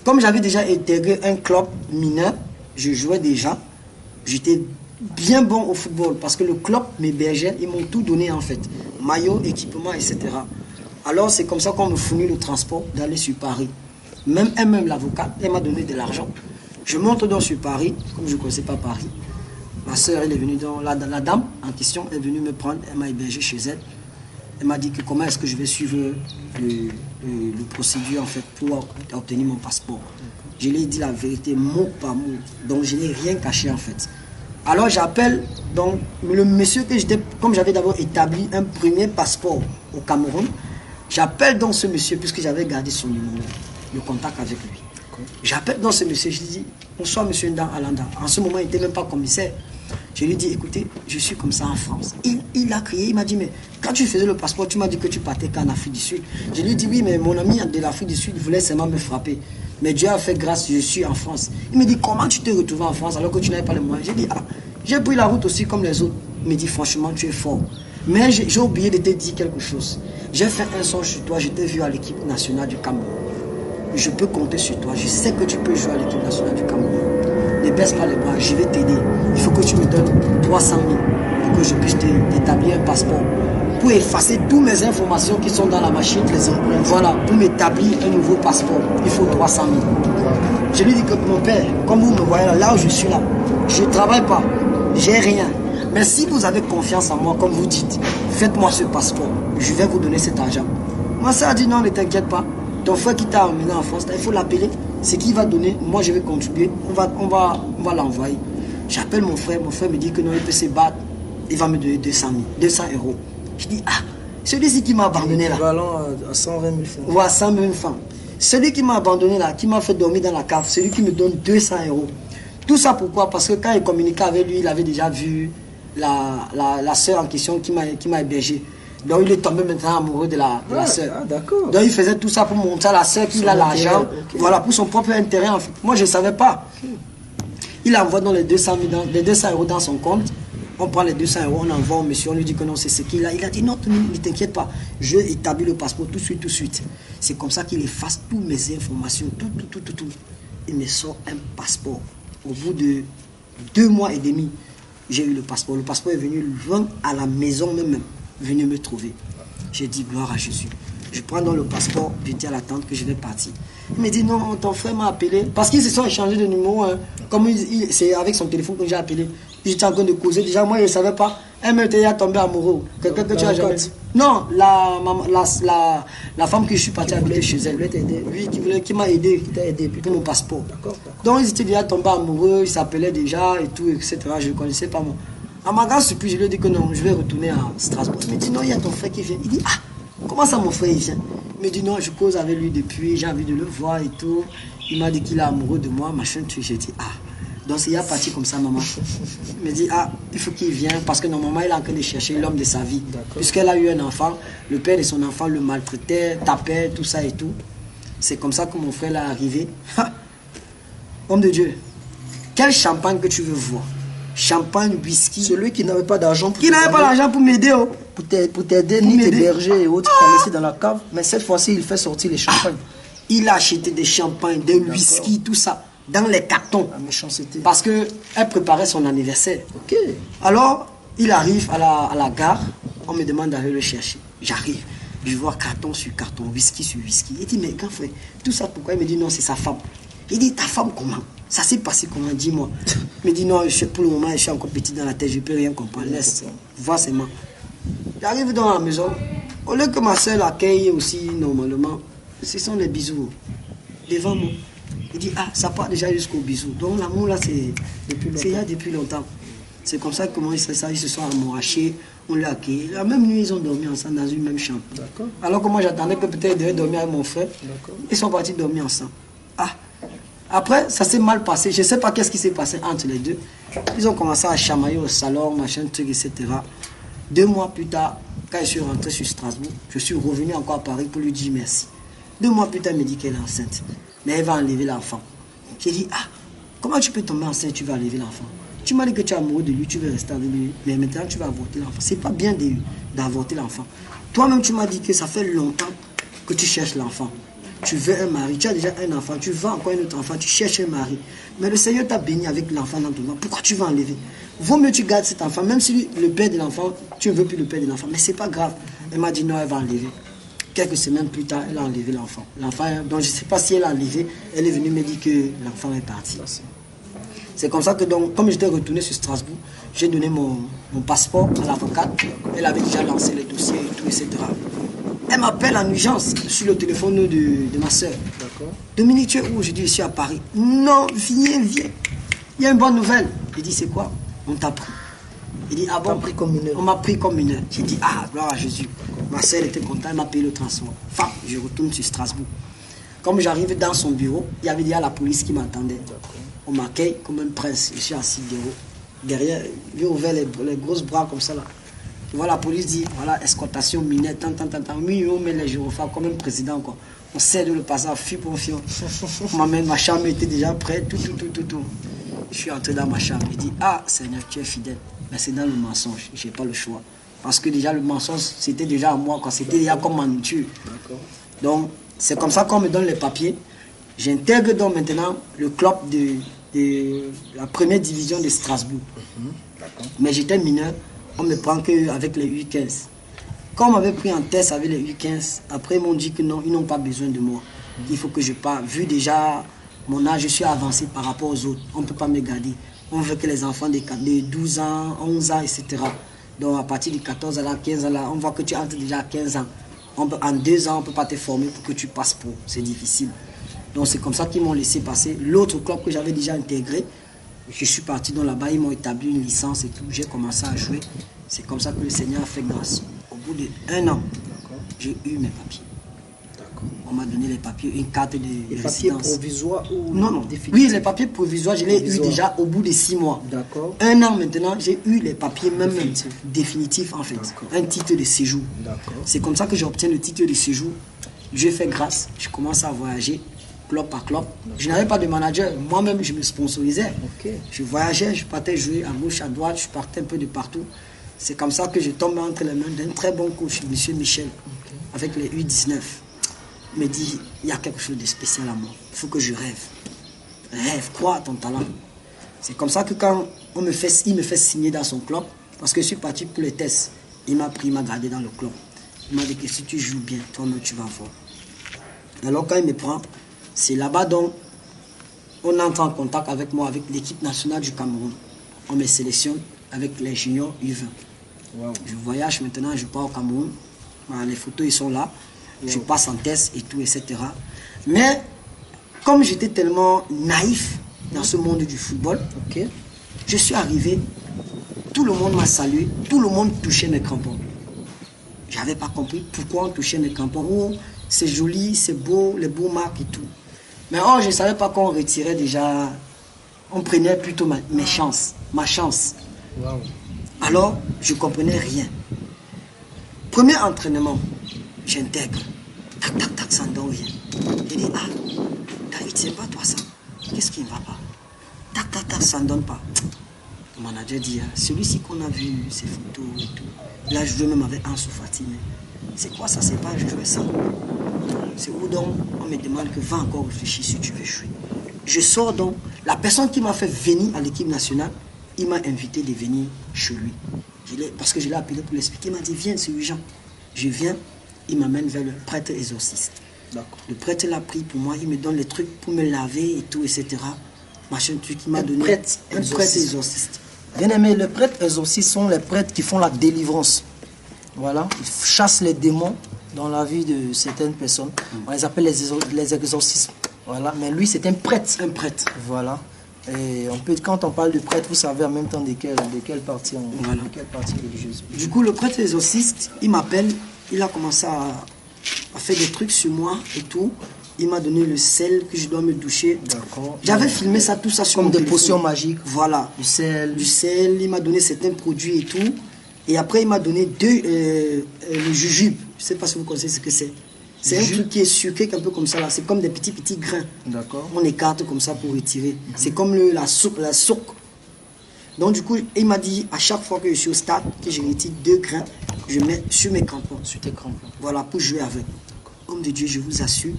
comme j'avais déjà intégré un club mineur, je jouais déjà. J'étais bien bon au football parce que le club m'hébergeait. Ils m'ont tout donné en fait. Maillot, équipement, etc. Alors c'est comme ça qu'on me fournit le transport d'aller sur Paris. Même elle-même, l'avocate, elle m'a donné de l'argent. Je monte donc sur Paris, comme je ne connaissais pas Paris. Ma soeur, elle est venue dans la dame en question est venue me prendre, elle m'a hébergé chez elle. Elle m'a dit que comment est-ce que je vais suivre le procédure en fait pour obtenir mon passeport. Je lui ai dit la vérité mot par mot, donc je n'ai rien caché en fait. Alors j'appelle donc le monsieur que j'étais, comme j'avais d'abord établi un premier passeport au Cameroun, j'appelle donc ce monsieur puisque j'avais gardé son numéro, le contact avec lui. J'appelle donc ce monsieur, je lui dis bonsoir monsieur Ndan Alanda. En ce moment il n'était même pas commissaire. Je lui dis écoutez, je suis comme ça en France. Il a crié, il m'a dit mais quand tu faisais le passeport, tu m'as dit que tu partais qu'en Afrique du Sud. Je lui ai dit oui mais mon ami de l'Afrique du Sud voulait seulement me frapper. Mais Dieu a fait grâce, je suis en France. Il me dit comment tu t'es retrouvé en France alors que tu n'avais pas les moyens. J'ai dit ah, j'ai pris la route aussi comme les autres. Il me dit franchement tu es fort. Mais j'ai oublié de te dire quelque chose. J'ai fait un son sur toi, je t'ai vu à l'équipe nationale du Cameroun. Je peux compter sur toi, je sais que tu peux jouer à l'équipe nationale du Cameroun. Ne baisse pas les bras, je vais t'aider. Il faut que tu me donnes 300 000 pour que je puisse t'établir un passeport. Pour effacer toutes mes informations qui sont dans la machine, les empreintes. Voilà, pour m'établir un nouveau passeport, il faut 300 000. Je lui dis que mon père, comme vous me voyez là où je suis là, je ne travaille pas, j'ai rien. Mais si vous avez confiance en moi, comme vous dites, faites-moi ce passeport, je vais vous donner cet argent. Moi, ça a dit non, ne t'inquiète pas. Ton frère qui t'a emmené en France, il faut l'appeler. Ce qu'il va donner, moi je vais contribuer. On va l'envoyer. J'appelle mon frère me dit que non, il peut se battre. Il va me donner 200 euros. Je dis, ah, celui-ci qui m'a abandonné là. Équivalent à 120 000 francs. Voilà, 100 000 francs. Celui qui m'a abandonné là, qui m'a fait dormir dans la cave, celui qui me donne 200 euros. Tout ça pourquoi? Parce que quand il communiquait avec lui, il avait déjà vu la soeur en question qui m'a hébergé. Donc il est tombé maintenant amoureux de la soeur. Ah, d'accord. Donc il faisait tout ça pour montrer à la soeur qu'il a l'argent. Okay. Voilà, pour son propre intérêt en fait. Moi je ne savais pas. Il envoie dans les 200 euros dans son compte. On prend les 200 euros, on envoie au monsieur, on lui dit que non, c'est ce qu'il a. Il a dit non, ne t'inquiète pas, je établis le passeport tout de suite. C'est comme ça qu'il efface toutes mes informations, tout. Il me sort un passeport. Au bout de 2 mois et demi, j'ai eu le passeport. Le passeport est venu loin à la maison même, venu me trouver. J'ai dit gloire à Jésus. Je prends donc le passeport, je dis à la tante que je vais partir. Il me dit non, ton frère m'a appelé. Parce qu'ils se sont échangés de numéro. Hein. Comme c'est avec son téléphone que j'ai appelé. J'étais en train de causer. Déjà, moi, je ne savais pas. Elle m'était tombé amoureux. Quelqu'un que tu as jamais vu. Non, la femme que je suis parti habiter chez elle. Oui, qui m'a aidé. Qui t'a aidé pour mon passeport. Donc, ils étaient déjà tombés amoureux. Ils s'appelaient déjà et tout, etc. Je ne connaissais pas moi. À ma grande surprise, je lui ai dit que non, je vais retourner à Strasbourg. Il me dit non, il y a ton frère qui vient. Il dit ah, comment ça mon frère il vient? Il me dit non, je cause avec lui depuis, j'ai envie de le voir et tout. Il m'a dit qu'il est amoureux de moi, machin, tout. J'ai dit ah. Donc c'est parti comme ça, maman. Il me dit ah, il faut qu'il vienne parce que normalement il est en train de chercher l'homme de sa vie. Puisqu'elle a eu un enfant, le père de son enfant le maltraitait, tapait, tout ça et tout. C'est comme ça que mon frère est arrivé. Homme de Dieu, quel champagne que tu veux voir? Champagne, whisky. Celui qui n'avait pas d'argent pour m'aider. Oh. Pour t'aider, ni t'héberger et autres, il t'a laissé dans la cave. Mais cette fois-ci, il fait sortir les champagnes. Il a acheté des champagnes, des whisky, tout ça, dans les cartons. La méchanceté. Parce qu'elle préparait son anniversaire. Ok. Alors, il arrive à la gare, on me demande d'aller le chercher. J'arrive, je vois carton sur carton, whisky sur whisky. Il dit, mais grand frère, tout ça pourquoi? Il me dit, non, c'est sa femme. Il dit, ta femme comment? Ça s'est passé comment? Dis-moi. Il me dit, non, pour le moment, je suis encore petit dans la tête, je ne peux rien comprendre. Laisse, vois seulement. J'arrive dans la maison. Au lieu que ma soeur l'accueille aussi normalement, ce sont les bisous devant moi. Il dit, ah, ça part déjà jusqu'au bisou. Donc l'amour là, c'est là depuis longtemps. C'est comme ça que comment ils se sont amourachés, on l'a accueilli. La même nuit, ils ont dormi ensemble dans une même chambre. Alors que moi, j'attendais que peut-être ils devaient dormir avec mon frère. Ils sont partis dormir ensemble. Ah. Après, ça s'est mal passé. Je ne sais pas qu'est-ce qui s'est passé entre les deux. Ils ont commencé à chamailler au salon, machin, truc, etc. 2 mois plus tard, quand je suis rentré sur Strasbourg, je suis revenu encore à Paris pour lui dire merci. 2 mois plus tard, elle me dit qu'elle est enceinte. Mais elle va enlever l'enfant. J'ai dit, ah, comment tu peux tomber enceinte, tu vas enlever l'enfant? Tu m'as dit que tu es amoureux de lui, tu veux rester avec lui, mais maintenant tu vas avorter l'enfant. C'est pas bien d'avorter l'enfant. Toi-même, tu m'as dit que ça fait longtemps que tu cherches l'enfant. Tu veux un mari, tu as déjà un enfant, tu veux encore un autre enfant, tu cherches un mari. Mais le Seigneur t'a béni avec l'enfant dans ton ventre. Pourquoi tu vas enlever? Vaut mieux que tu gardes cet enfant, même si le père de l'enfant, tu ne veux plus le père de l'enfant. Mais c'est pas grave. Elle m'a dit non, elle va enlever. Quelques semaines plus tard, elle a enlevé l'enfant. L'enfant, donc je ne sais pas si elle a enlevé, elle est venue me dire que l'enfant est parti. C'est comme ça que, donc, comme j'étais retourné sur Strasbourg, j'ai donné mon passeport à l'avocate. Elle avait déjà lancé les dossiers et tout, etc. Elle m'appelle en urgence sur le téléphone de ma soeur. Dominique, tu es où? Je dis, je suis à Paris. Non, viens. Il y a une bonne nouvelle. Je dis, c'est quoi? On t'a pris. Il dit, ah bon? On m'a pris comme mineur. J'ai dit, ah, gloire à Jésus. Ma soeur était contente, elle m'a payé le transport. Enfin, je retourne sur Strasbourg. Comme j'arrive dans son bureau, il y avait déjà la police qui m'attendait. On m'accueille comme un prince. Je suis assis derrière. J'ai ouvert les grosses bras comme ça là. Tu vois, la police dit, voilà, escortation mineure, tant. Oui, on met les gyrophares comme un président, quoi. On cède le passage, fille pour fille. Ma chambre était déjà prête, tout. Je suis entré dans ma chambre. Il dit, ah, Seigneur, tu es fidèle. Mais c'est dans le mensonge, je n'ai pas le choix. Parce que déjà, le mensonge, c'était déjà à moi, quoi. C'était déjà comme ma nature. Donc, c'est comme ça qu'on me donne les papiers. J'intègre donc maintenant le club de la première division de Strasbourg. Mais j'étais mineur. On me prend qu'avec les U15. Quand on m'avait pris en test avec les U15, après ils m'ont dit que non, ils n'ont pas besoin de moi. Il faut que je parte. Vu déjà mon âge, je suis avancé par rapport aux autres. On ne peut pas me garder. On veut que les enfants de 12 ans, 11 ans, etc. Donc à partir de 14 ans, 15 ans, on voit que tu entres déjà à 15 ans. En 2 ans, on ne peut pas te former pour que tu passes pro. C'est difficile. Donc c'est comme ça qu'ils m'ont laissé passer. L'autre club que j'avais déjà intégré, je suis parti dans là-bas, ils m'ont établi une licence et tout. J'ai commencé à jouer. C'est comme ça que le Seigneur a fait grâce. Au bout d'1 an, j'ai eu mes papiers. On m'a donné les papiers, une carte de résidence. Les papiers provisoires ou non. définitifs? Oui, les papiers provisoires, je les ai eu déjà au bout de 6 mois. 1 an maintenant, j'ai eu les papiers même définitifs en fait. Un titre de séjour. C'est comme ça que j'obtiens le titre de séjour. Je fais grâce, je commence à voyager. Club par club. Je n'avais pas de manager. Moi-même, je me sponsorisais. Je voyageais, je partais jouer à gauche, à droite, je partais un peu de partout. C'est comme ça que je tombe entre les mains d'un très bon coach, M. Michel, avec les U19. Il me dit, il y a quelque chose de spécial à moi. Il faut que je rêve. Rêve, crois à ton talent. C'est comme ça que quand il me fait signer dans son club, parce que je suis parti pour les tests, il m'a pris, il m'a gardé dans le club. Il m'a dit que si tu joues bien, toi-même tu vas voir. Alors quand il me prend, c'est là-bas donc on entre en contact avec moi, avec l'équipe nationale du Cameroun. On me sélectionne avec les juniors U20. Je voyage maintenant, je pars au Cameroun. Les photos, ils sont là. Je passe en test et tout, etc. Mais comme j'étais tellement naïf dans ce monde du football, je suis arrivé, tout le monde m'a salué, tout le monde touchait mes crampons. Je n'avais pas compris pourquoi on touchait mes crampons. Oh, c'est joli, c'est beau, les beaux marques et tout. Mais oh, je ne savais pas qu'on retirait déjà, on prenait plutôt ma chance. Alors, je ne comprenais rien. Premier entraînement, j'intègre. Tac, ça ne donne rien. Je dis, ah, David, c'est pas toi ça. Qu'est-ce qui ne va pas? Tac, ça ne donne pas. Le manager dit, celui-ci qu'on a vu, ses photos et tout. Là, je jouais même avec Ansu Fati, mais c'est quoi ça? C'est pas, je jouais ça. C'est où donc on me demande que va encore réfléchir si tu veux jouer. Je sors donc. La personne qui m'a fait venir à l'équipe nationale, il m'a invité de venir chez lui. Parce que je l'ai appelé pour l'expliquer. Il m'a dit, viens, c'est urgent. Je viens, il m'amène vers le prêtre exorciste. Le prêtre l'a pris pour moi, il me donne les trucs pour me laver et tout, etc. Machin truc, il m'a donné un prêtre exorciste. Bien aimé, les prêtres exorcistes sont les prêtres qui font la délivrance. Voilà, ils chassent les démons dans la vie de certaines personnes. On les appelle les exorcismes. Voilà, mais lui, c'est un prêtre. Un prêtre. Voilà. Et quand on parle de prêtre, vous savez en même temps de quelle partie, Voilà. de quelle partie religieuse. Du coup, le prêtre exorciste, il m'appelle, il a commencé à faire des trucs sur moi et tout. Il m'a donné le sel que je dois me doucher. D'accord. J'avais filmé ça, tout ça sur Comme mon des téléphone. potions magiques. Voilà. Du sel. Du sel, il m'a donné certains produits et tout. Et après, il m'a donné le jujube. Je ne sais pas si vous connaissez ce que c'est. C'est un truc qui est sucré, un peu comme ça là. C'est comme des petits grains. D'accord. On écarte comme ça pour retirer. C'est comme la soupe. Donc du coup, il m'a dit à chaque fois que je suis au stade, que je retire 2 grains, je mets sur mes crampons. Sur tes crampons. Voilà, pour jouer avec. Homme de Dieu, je vous assure,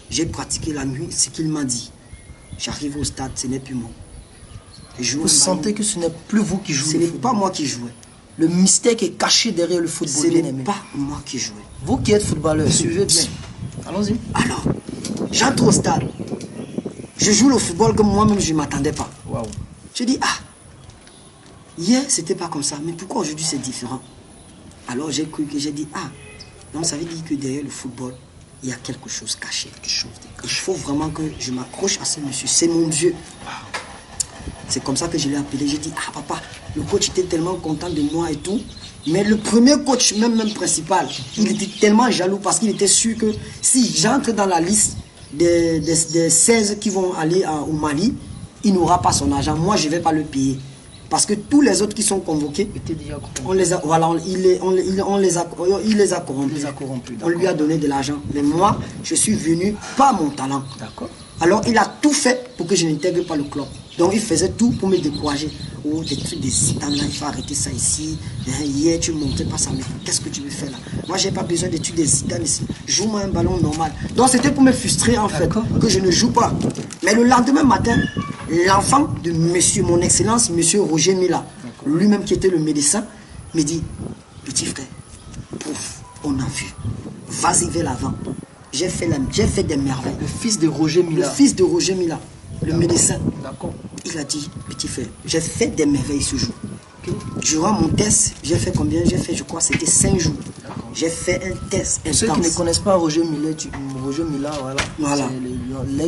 j'ai pratiqué la nuit ce qu'il m'a dit. J'arrive au stade, ce n'est plus moi. Vous sentez que ce n'est plus vous qui jouez. Ce n'est pas moi qui jouais. Le mystère qui est caché derrière le football. Ce n'est pas moi qui jouais. Vous qui êtes footballeur, suivez bien. Allons-y. Alors, j'entre au stade. Je joue le football comme moi-même je ne m'attendais pas. Waouh. Je dis, hier c'était pas comme ça, mais pourquoi aujourd'hui c'est différent? Alors j'ai cru que j'ai dit, donc ça veut dire que derrière le football, il y a quelque chose caché. Il faut vraiment que je m'accroche à ce monsieur. C'est mon Dieu. C'est comme ça que je l'ai appelé. J'ai dit, papa, le coach était tellement content de moi et tout. Mais le premier coach, même principal, il était tellement jaloux parce qu'il était sûr que si j'entre dans la liste des 16 qui vont aller au Mali, il n'aura pas son argent. Moi, je ne vais pas le payer. Parce que tous les autres qui sont convoqués, on les a, voilà, il les a corrompus. On lui a donné de l'argent. Mais moi, je suis venu par mon talent. D'accord. Alors, il a tout fait pour que je n'intègre pas le club. Donc, il faisait tout pour me décourager. Oh, des trucs des Zidane là, il faut arrêter ça ici. Hier, tu ne montais pas ça, mais qu'est-ce que tu veux faire là? Moi, je n'ai pas besoin d'études des Zidane ici. Joue-moi un ballon normal. Donc, c'était pour me frustrer, en fait, que je ne joue pas. Mais le lendemain matin, l'enfant de monsieur, mon excellence, monsieur Roger Mila, lui-même qui était le médecin, me dit, petit frère, pouf, on a vu. Vas-y vers l'avant. J'ai fait des merveilles. Le fils de Roger Mila. Le fils de Roger Mila, le médecin. D'accord. Il a dit, petit frère, j'ai fait des merveilles ce jour. Durant mon test, j'ai fait combien? J'ai fait, je crois, c'était 5 jours. J'ai fait un test intense. Ceux qui ne connaissent pas Roger Mila, voilà.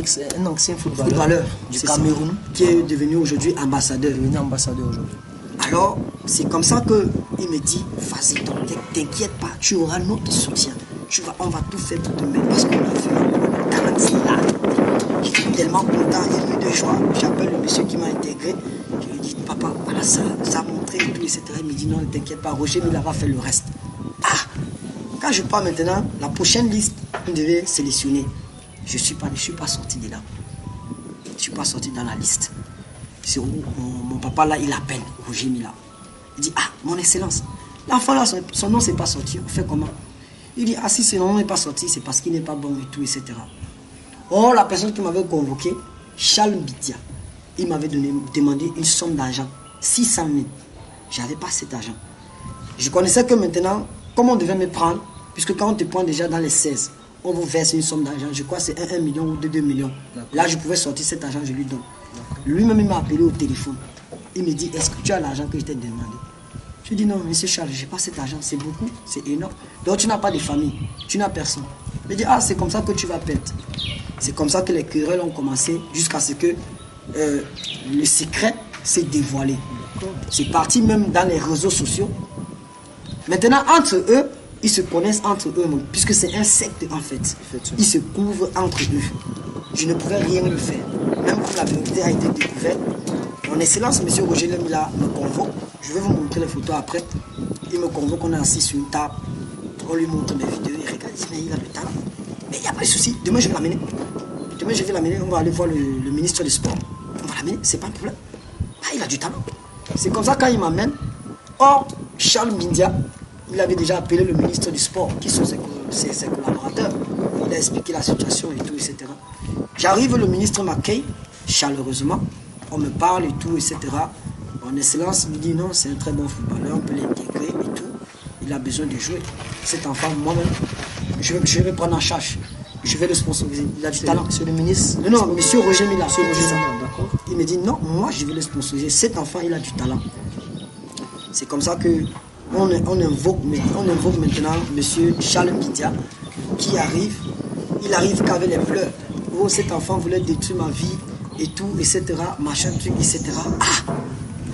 C'est un ancien footballeur du Cameroun qui est devenu aujourd'hui ambassadeur. Aujourd'hui. Alors, c'est comme ça qu'il me dit, vas-y, t'inquiète pas, tu auras notre soutien. On va tout faire pour te mettre parce qu'on a vu talent, c'est là. Je suis tellement content, ému de joie. J'appelle le monsieur qui m'a intégré. Je lui dis, papa, voilà ça a montré et tout, etc. Il me dit, non, ne t'inquiète pas, Roger Mila va faire le reste. Quand je pars maintenant, la prochaine liste, on devait sélectionner. Je ne suis pas sorti de là. Je ne suis pas sorti dans la liste. C'est où mon papa là, il appelle Roger Mila. Il dit, mon excellence, l'enfant là, son nom n'est pas sorti. On fait comment? Il dit, si ce nom n'est pas sorti, c'est parce qu'il n'est pas bon et tout, etc. Oh, la personne qui m'avait convoqué, Charles Bidia, il m'avait demandé une somme d'argent, 600 000. Je n'avais pas cet argent. Je connaissais que maintenant, comment on devait me prendre, puisque quand on te prend déjà dans les 16, on vous verse une somme d'argent. Je crois que c'est 1 million ou 2 millions. Là, je pouvais sortir cet argent, je lui donne. Lui-même, il m'a appelé au téléphone. Il me dit, est-ce que tu as l'argent que je t'ai demandé? Je lui dis, non, monsieur Charles, je n'ai pas cet argent, c'est beaucoup, c'est énorme. Donc, tu n'as pas de famille, tu n'as personne. Il me dit, c'est comme ça que tu vas perdre. C'est comme ça que les querelles ont commencé, jusqu'à ce que le secret s'est dévoilé. C'est parti même dans les réseaux sociaux. Maintenant, entre eux, ils se connaissent entre eux, puisque c'est un secte en fait. Ils se couvrent entre eux. Je ne pouvais rien lui faire. Même quand la vérité a été découverte, mon excellence, M. Roger Mila, me convoque. Je vais vous montrer les photos après. Il me convoque, on est assis sur une table. On lui montre mes vidéos. Il regarde, il dit, mais il a le talent. Mais il n'y a pas de souci. Demain, je vais l'amener. Demain, je vais l'amener. On va aller voir le ministre des Sports. On va l'amener, c'est pas un problème. Il a du talent. C'est comme ça quand il m'amène. Or, Charles Mindia, il avait déjà appelé le ministre du Sport, qui sont ses collaborateurs. Il a expliqué la situation et tout, etc. J'arrive, le ministre m'accueille, chaleureusement. On me parle et tout, etc. Mon excellence me dit non, c'est un très bon footballeur, on peut l'intégrer et tout. Il a besoin de jouer. Cet enfant, moi-même, je vais prendre en charge. Je vais le sponsoriser. Il a du talent. C'est le ministre? Non, monsieur Roger Mila. D'accord. Il me dit non, moi je vais le sponsoriser. Cet enfant, il a du talent. C'est comme ça que on invoque maintenant monsieur Charles Bidia qui arrive. Il arrive qu'avec les pleurs. oh, cet enfant voulait détruire ma vie et tout, etc. Machin, truc, etc. Ah!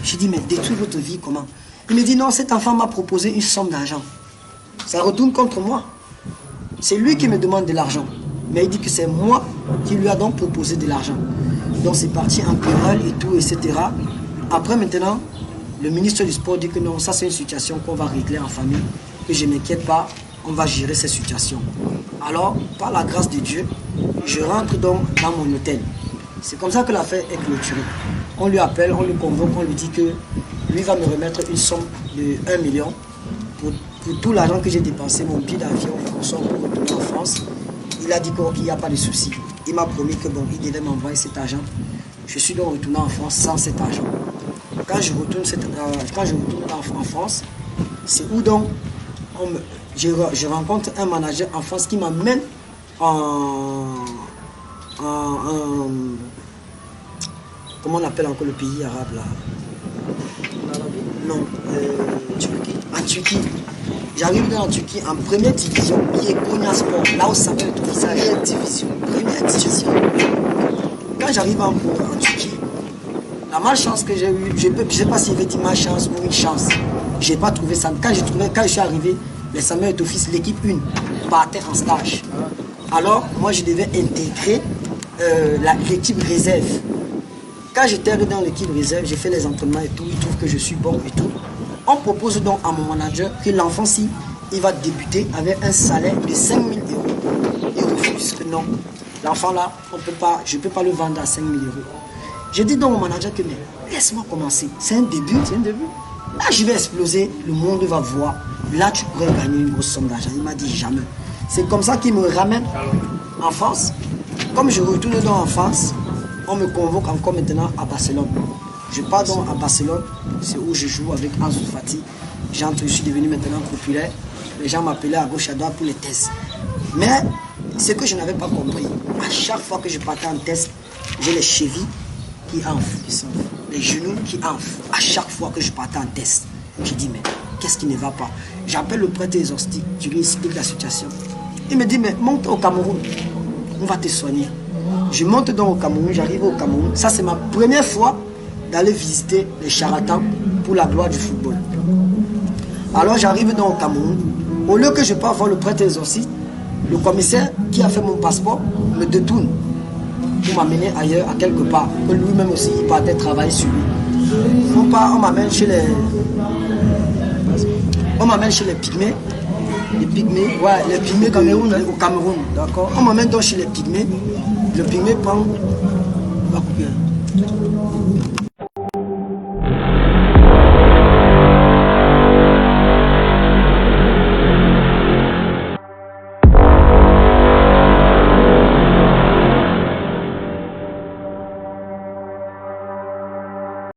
J'ai dit, mais détruire votre vie, comment? Il me dit, non, cet enfant m'a proposé une somme d'argent. Ça retourne contre moi. C'est lui qui me demande de l'argent. Mais il dit que c'est moi qui lui a donc proposé de l'argent. Donc c'est parti en querelle et tout, etc. Après maintenant, le ministre du Sport dit que non, ça c'est une situation qu'on va régler en famille, que je ne m'inquiète pas, on va gérer cette situation. Alors, par la grâce de Dieu, je rentre donc dans mon hôtel. C'est comme ça que l'affaire est clôturée. On lui appelle, on lui convoque, on lui dit que lui va me remettre une somme de 1 million pour tout l'argent que j'ai dépensé, mon billet d'avion, pour retourner en France. Il a dit qu'il n'y a pas de souci. Il m'a promis que bon, il devait m'envoyer cet argent. Je suis donc retourné en France sans cet argent. Quand je retourne en France, c'est où donc je rencontre un manager en France qui m'amène comment on appelle encore le pays arabe là? Non, Turquie. En Turquie. J'arrive dans la Turquie en première division, qui est Konya Sport, là où ça s'appelle tout ça, première division. Quand j'arrive en Turquie, la malchance que j'ai eue, je ne sais pas si je vais dire malchance ou une chance. Je n'ai pas trouvé ça. Quand je suis arrivé, les Samuel Eto'o-Fils, l'équipe 1, partait en stage. Alors, moi, je devais intégrer l'équipe réserve. Quand j'étais dans l'équipe réserve, j'ai fait les entraînements et tout, ils trouvent que je suis bon et tout. On propose donc à mon manager que l'enfant, si il va débuter avec un salaire de 5 000 euros. Il refuse que non. L'enfant là, je ne peux pas le vendre à 5 000 euros. J'ai dit donc au manager que mais laisse-moi commencer. C'est un début. Là, je vais exploser, le monde va voir. Là, tu pourrais gagner une grosse somme d'argent. Il m'a dit jamais. C'est comme ça qu'il me ramène en France. Comme je retourne donc en France, on me convoque encore maintenant à Barcelone. Je pars donc à Barcelone, c'est où je joue avec Ansu Fati. Je suis devenu maintenant populaire. Les gens m'appelaient à gauche à droite pour les tests. Mais ce que je n'avais pas compris, à chaque fois que je partais en test, j'ai les chevilles qui enflent, les genoux qui enflent. À chaque fois que je partais en test, je dis mais qu'est-ce qui ne va pas? J'appelle le prêtre exorcistique, je lui explique la situation. Il me dit mais monte au Cameroun, on va te soigner. Je monte donc au Cameroun, j'arrive au Cameroun. Ça c'est ma première fois d'aller visiter les charlatans pour la gloire du football. Alors j'arrive donc au Cameroun. Au lieu que je parte voir le prêtre exorciste, le commissaire qui a fait mon passeport me détourne pour m'amener ailleurs, à quelque part. Que lui-même aussi, il partait travailler sur lui. On m'amène chez les... On m'amène chez les pygmées. Les pygmées, ouais, les pygmées Cameroun, au Cameroun, d'accord. On m'amène donc chez les pygmées. Le pygmée prend... On va couper.